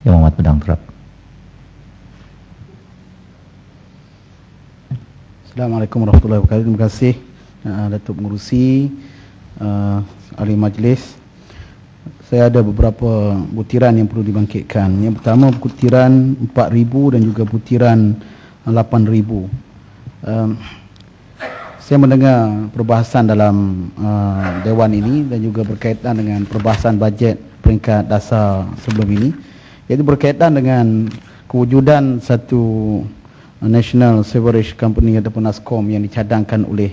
Yang Muhammad Pedang Terap. Assalamualaikum warahmatullahi wabarakatuh. Terima kasih Datuk Pengerusi, ahli majlis. Saya ada beberapa butiran yang perlu dibangkitkan. Yang pertama butiran 4,000 dan juga butiran 8,000. Saya mendengar perbahasan dalam Dewan ini dan juga berkaitan dengan perbahasan bajet peringkat dasar sebelum ini, iaitu berkaitan dengan kewujudan satu National Sewerage Company ataupun NASCOM yang dicadangkan oleh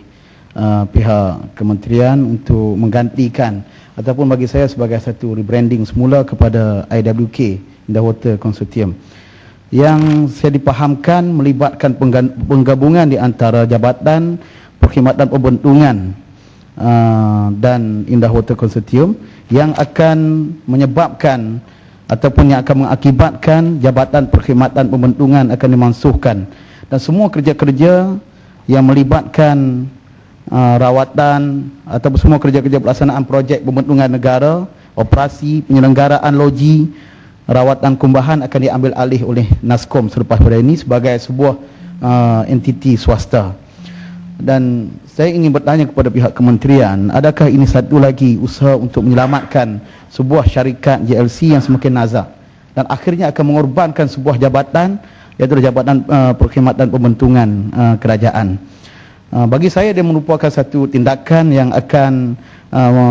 pihak kementerian untuk menggantikan ataupun bagi saya sebagai satu rebranding semula kepada IWK, Indah-Water Consortium, yang saya dipahamkan melibatkan penggabungan di antara Jabatan Perkhidmatan Pembentungan dan Indah-Water Consortium yang akan menyebabkan ataupun yang akan mengakibatkan Jabatan Perkhidmatan Pembentungan akan dimansuhkan, dan semua kerja-kerja yang melibatkan rawatan ataupun semua kerja-kerja pelaksanaan projek pembentungan negara, operasi penyelenggaraan loji, rawatan kumbahan akan diambil alih oleh NASCOM selepas pada ini sebagai sebuah entiti swasta. Dan saya ingin bertanya kepada pihak kementerian, adakah ini satu lagi usaha untuk menyelamatkan sebuah syarikat JLC yang semakin nazak dan akhirnya akan mengorbankan sebuah jabatan, iaitu Jabatan Perkhidmatan Pembentungan Kerajaan. Bagi saya dia merupakan satu tindakan yang akan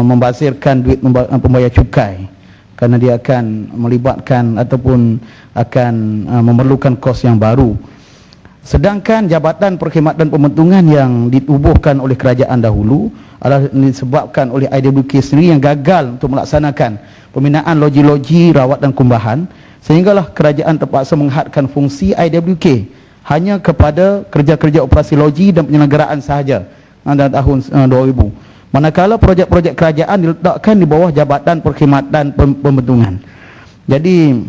membazirkan duit pembayar cukai, kerana dia akan melibatkan ataupun akan memerlukan kos yang baru. Sedangkan Jabatan Perkhidmatan Pembentungan yang ditubuhkan oleh kerajaan dahulu adalah disebabkan oleh IWK sendiri yang gagal untuk melaksanakan pembinaan loji-loji rawat dan kumbahan, sehinggalah kerajaan terpaksa menghadkan fungsi IWK hanya kepada kerja-kerja operasi loji dan penyelenggaraan sahaja dalam tahun 2000. Manakala projek-projek kerajaan diletakkan di bawah Jabatan Perkhidmatan Pembentungan. Jadi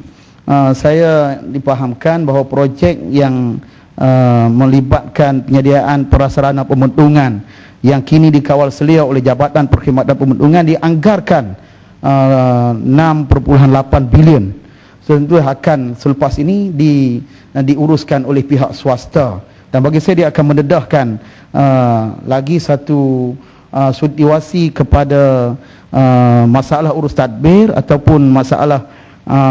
saya dipahamkan bahawa projek yang melibatkan penyediaan prasarana pembentungan yang kini dikawal selia oleh Jabatan Perkhidmatan Pembentungan dianggarkan 6.8 bilion. Tentu akan selepas ini diuruskan oleh pihak swasta, dan bagi saya dia akan mendedahkan lagi satu situasi kepada masalah urus tadbir ataupun masalah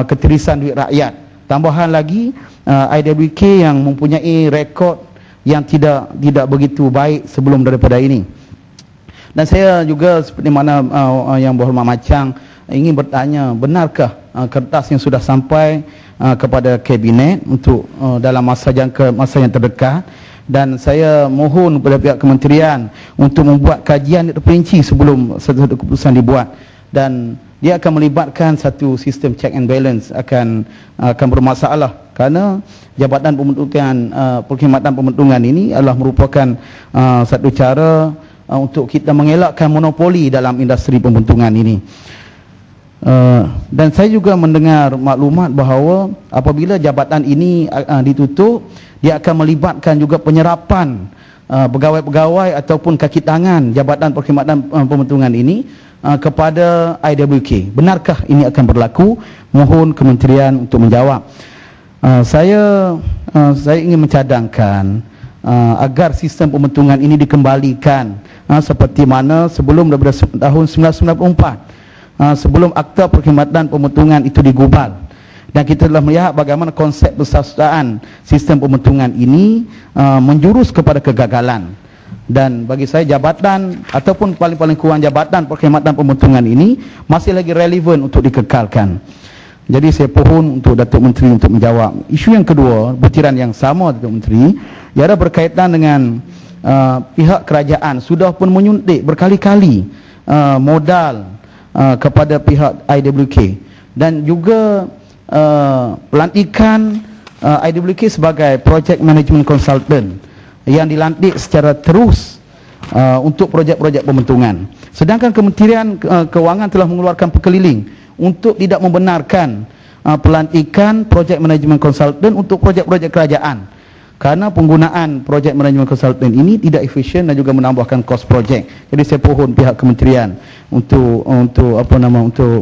ketirisan duit rakyat. Tambahan lagi IWK yang mempunyai rekod yang tidak begitu baik sebelum daripada ini. Dan saya juga seperti mana yang berhormat Macang ingin bertanya, benarkah kertas yang sudah sampai kepada kabinet untuk dalam masa yang terdekat, dan saya mohon kepada pihak kementerian untuk membuat kajian terperinci sebelum satu keputusan dibuat, dan dia akan melibatkan satu sistem check and balance akan bermasalah, kerana Jabatan Perkhidmatan Pembentungan ini adalah merupakan satu cara untuk kita mengelakkan monopoli dalam industri pembentungan ini. Dan saya juga mendengar maklumat bahawa apabila jabatan ini ditutup, dia akan melibatkan juga penyerapan pegawai-pegawai ataupun kaki tangan Jabatan Perkhidmatan Pembentungan ini kepada IWK. Benarkah ini akan berlaku? Mohon kementerian untuk menjawab. Saya ingin mencadangkan agar sistem pembentungan ini dikembalikan seperti mana sebelum daripada tahun 1994, sebelum Akta Perkhidmatan Pembentungan itu digubal. Dan kita telah melihat bagaimana konsep persatuan sistem pembentungan ini menjurus kepada kegagalan. Dan bagi saya jabatan ataupun paling-paling kurang Jabatan Perkhidmatan Pembentungan ini masih lagi relevan untuk dikekalkan. Jadi saya pohon untuk Datuk Menteri untuk menjawab. Isu yang kedua, butiran yang sama Datuk Menteri, ialah berkaitan dengan pihak kerajaan sudah pun menyuntik berkali-kali modal kepada pihak IWK, dan juga pelantikan IWK sebagai Project Management Consultant yang dilantik secara terus untuk projek-projek pembentungan. Sedangkan Kementerian Kewangan telah mengeluarkan perkeliling untuk tidak membenarkan pelantikan Project Management Consultant untuk projek-projek kerajaan, kerana penggunaan Project Management Consultant ini tidak efisien dan juga menambahkan kos projek. Jadi saya pohon pihak kementerian untuk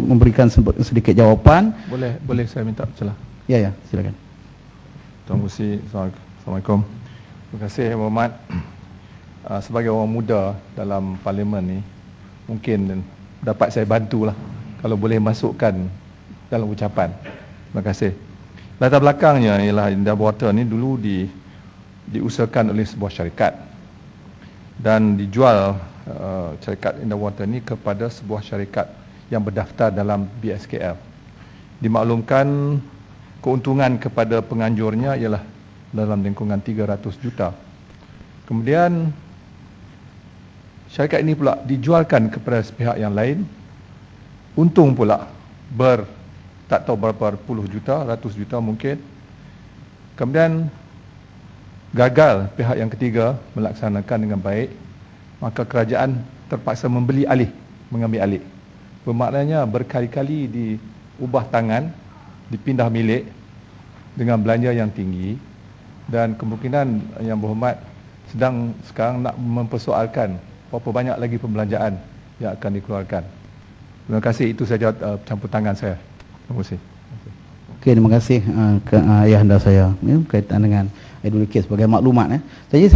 memberikan sedikit jawapan. Boleh saya minta celah. Ya, silakan. Tuan Musi, Assalamualaikum. Terima kasih Yang Berhormat. Sebagai orang muda dalam parlimen ni, mungkin dapat saya bantulah kalau boleh masukkan dalam ucapan. Terima kasih. Latar belakangnya ialah Indawater ni dulu diusahakan oleh sebuah syarikat dan dijual syarikat Indawater ni kepada sebuah syarikat yang berdaftar dalam BSKL. Dimaklumkan keuntungan kepada penganjurnya ialah dalam lingkungan 300 juta. Kemudian syarikat ini pula dijualkan kepada pihak yang lain. Untung pula tak tahu berapa puluh juta, ratus juta mungkin. Kemudian gagal pihak yang ketiga melaksanakan dengan baik, maka kerajaan terpaksa mengambil alih. Bermaknanya berkali-kali diubah tangan, dipindah milik dengan belanja yang tinggi, dan kemungkinan Yang Berhormat sedang sekarang nak mempersoalkan berapa banyak lagi pembelanjaan yang akan dikeluarkan. Terima kasih, itu saja campur tangan saya. Terima kasih. Okey, terima kasih ke ayahanda saya berkaitan dengan IWK sebagai maklumat. Jadi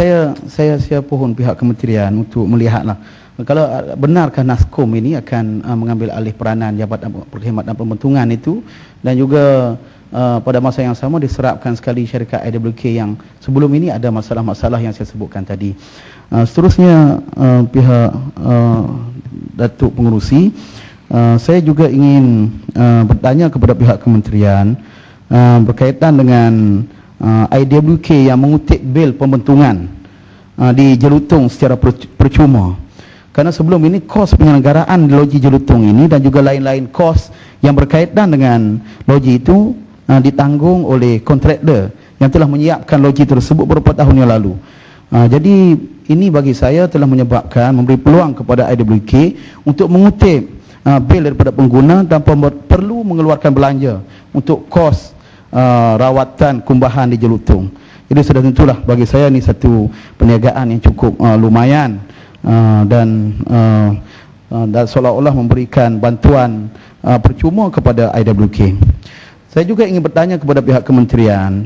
saya pohon pihak kementerian untuk melihatlah kalau benarkah NASCOM ini akan mengambil alih peranan Jabatan Perkhidmatan Pembentungan itu, dan juga pada masa yang sama diserapkan sekali syarikat IWK yang sebelum ini ada masalah-masalah yang saya sebutkan tadi. Seterusnya pihak Datuk Pengerusi, saya juga ingin bertanya kepada pihak kementerian berkaitan dengan IWK yang mengutip bil pembentungan di Jelutong secara percuma. Kerana sebelum ini kos penyelenggaraan loji Jelutong ini dan juga lain-lain kos yang berkaitan dengan loji itu ditanggung oleh kontraktor yang telah menyiapkan loji tersebut beberapa tahun yang lalu. Jadi ini bagi saya telah menyebabkan memberi peluang kepada IWK untuk mengutip bil daripada pengguna tanpa perlu mengeluarkan belanja untuk kos rawatan kumbahan di Jelutong. Jadi sudah tentulah bagi saya ini satu perniagaan yang cukup lumayan dan seolah-olah memberikan bantuan percuma kepada IWK. Saya juga ingin bertanya kepada pihak kementerian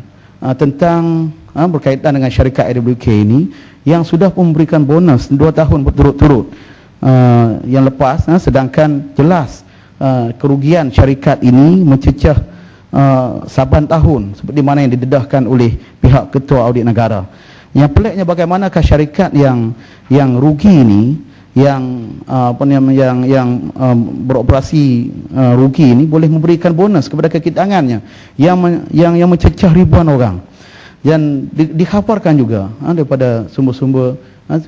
tentang berkaitan dengan syarikat IWK ini yang sudah memberikan bonus 2 tahun berturut-turut yang lepas, sedangkan jelas kerugian syarikat ini mencecah saban tahun seperti mana yang didedahkan oleh pihak Ketua Audit Negara. Yang peliknya bagaimanakah syarikat yang rugi ini, yang beroperasi rugi ini boleh memberikan bonus kepada kekitangannya yang mencecah ribuan orang. Dan dikhabarkan juga daripada sumber-sumber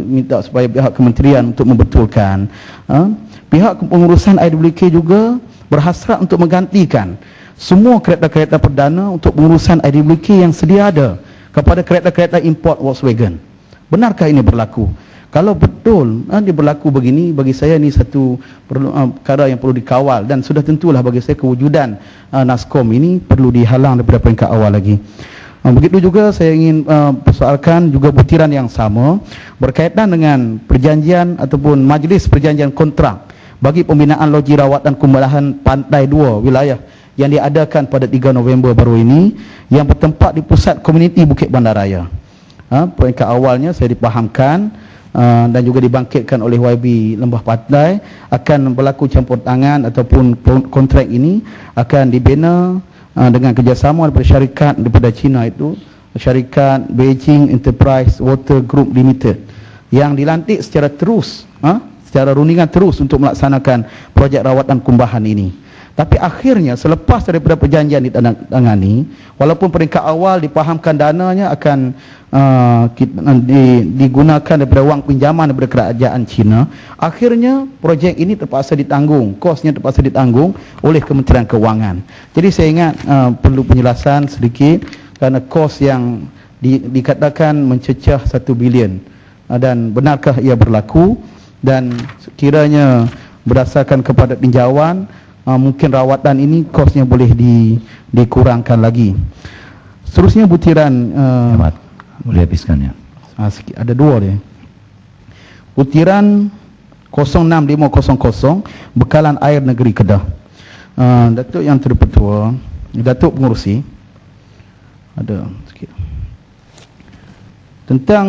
minta supaya pihak kementerian untuk membetulkan. Pihak pengurusan IWK juga berhasrat untuk menggantikan semua kereta-kereta perdana untuk pengurusan IWK yang sedia ada kepada kereta-kereta import Volkswagen. Benarkah ini berlaku? Kalau betul dia berlaku begini, bagi saya ini satu perkara yang perlu dikawal, dan sudah tentulah bagi saya kewujudan NASCOM ini perlu dihalang daripada peringkat awal lagi. Begitu juga saya ingin persoalkan juga butiran yang sama berkaitan dengan perjanjian ataupun majlis perjanjian kontrak bagi pembinaan loji rawatan kumbahan Pantai 2 wilayah yang diadakan pada 3 November baru ini yang bertempat di pusat komuniti Bukit Bandaraya. Peringkat awalnya saya dipahamkan dan juga dibangkitkan oleh YB Lembah Pantai akan berlaku campur tangan ataupun kontrak ini akan dibina dengan kerjasama daripada syarikat daripada China, itu syarikat Beijing Enterprise Water Group Limited, yang dilantik secara terus secara rundingan terus untuk melaksanakan projek rawatan kumbahan ini. Tapi akhirnya selepas daripada perjanjian ditandatangani, walaupun peringkat awal dipahamkan dananya akan digunakan daripada wang pinjaman daripada kerajaan China, akhirnya projek ini terpaksa ditanggung, kosnya terpaksa ditanggung oleh Kementerian Kewangan. Jadi saya ingat perlu penjelasan sedikit kerana kos yang dikatakan mencecah 1 bilion, dan benarkah ia berlaku, dan kiranya berdasarkan kepada tinjauan mungkin rawatan ini kosnya boleh dikurangkan lagi. Seterusnya butiran boleh habiskan ya. Ada 2 dia. Butiran 06500 bekalan air negeri Kedah. Datuk Yang Terpertua, Datuk Pengerusi, Ada sikit. Tentang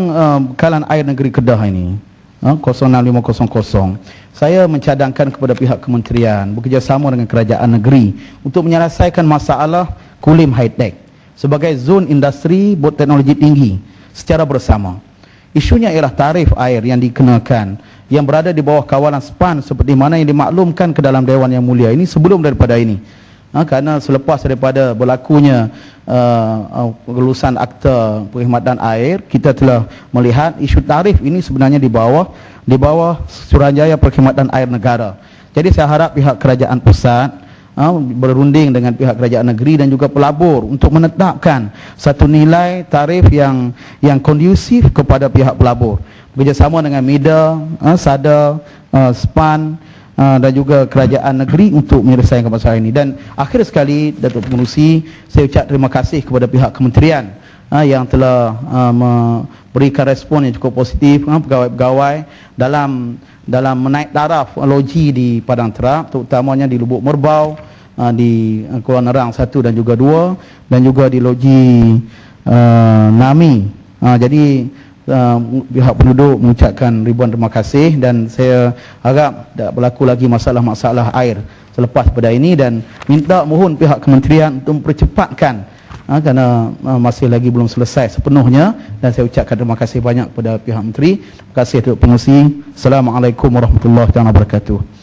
bekalan air negeri Kedah ini, 06500, saya mencadangkan kepada pihak kementerian bekerjasama dengan kerajaan negeri untuk menyelesaikan masalah Kulim High-Tech sebagai zon industri berteknologi tinggi secara bersama. Isunya ialah tarif air yang dikenakan yang berada di bawah kawalan SPAN seperti mana yang dimaklumkan ke dalam Dewan Yang Mulia ini sebelum daripada ini. Kerana selepas daripada berlakunya kelulusan akta perkhidmatan air, kita telah melihat isu tarif ini sebenarnya di bawah Suruhanjaya Perkhidmatan Air Negara. Jadi saya harap pihak kerajaan pusat berunding dengan pihak kerajaan negeri dan juga pelabur untuk menetapkan satu nilai tarif yang kondusif kepada pihak pelabur, bekerjasama dengan MIDA, SADA, SPAN dan juga kerajaan negeri untuk menyelesaikan masalah ini. Dan akhir sekali, Datuk Pengerusi, saya ucap terima kasih kepada pihak kementerian yang telah memberikan respon yang cukup positif, pegawai-pegawai dalam menaik taraf loji di Padang Terap, terutamanya di Lubuk Merbau, di Kuala Nerang 1 dan juga 2, dan juga di loji Nami. Jadi pihak penduduk mengucapkan ribuan terima kasih, dan saya harap tak berlaku lagi masalah-masalah air selepas pada ini, dan minta mohon pihak kementerian untuk mempercepatkan kerana masih lagi belum selesai sepenuhnya. Dan saya ucapkan terima kasih banyak kepada pihak menteri. Terima kasih Datuk Pengerusi. Assalamualaikum warahmatullahi wabarakatuh.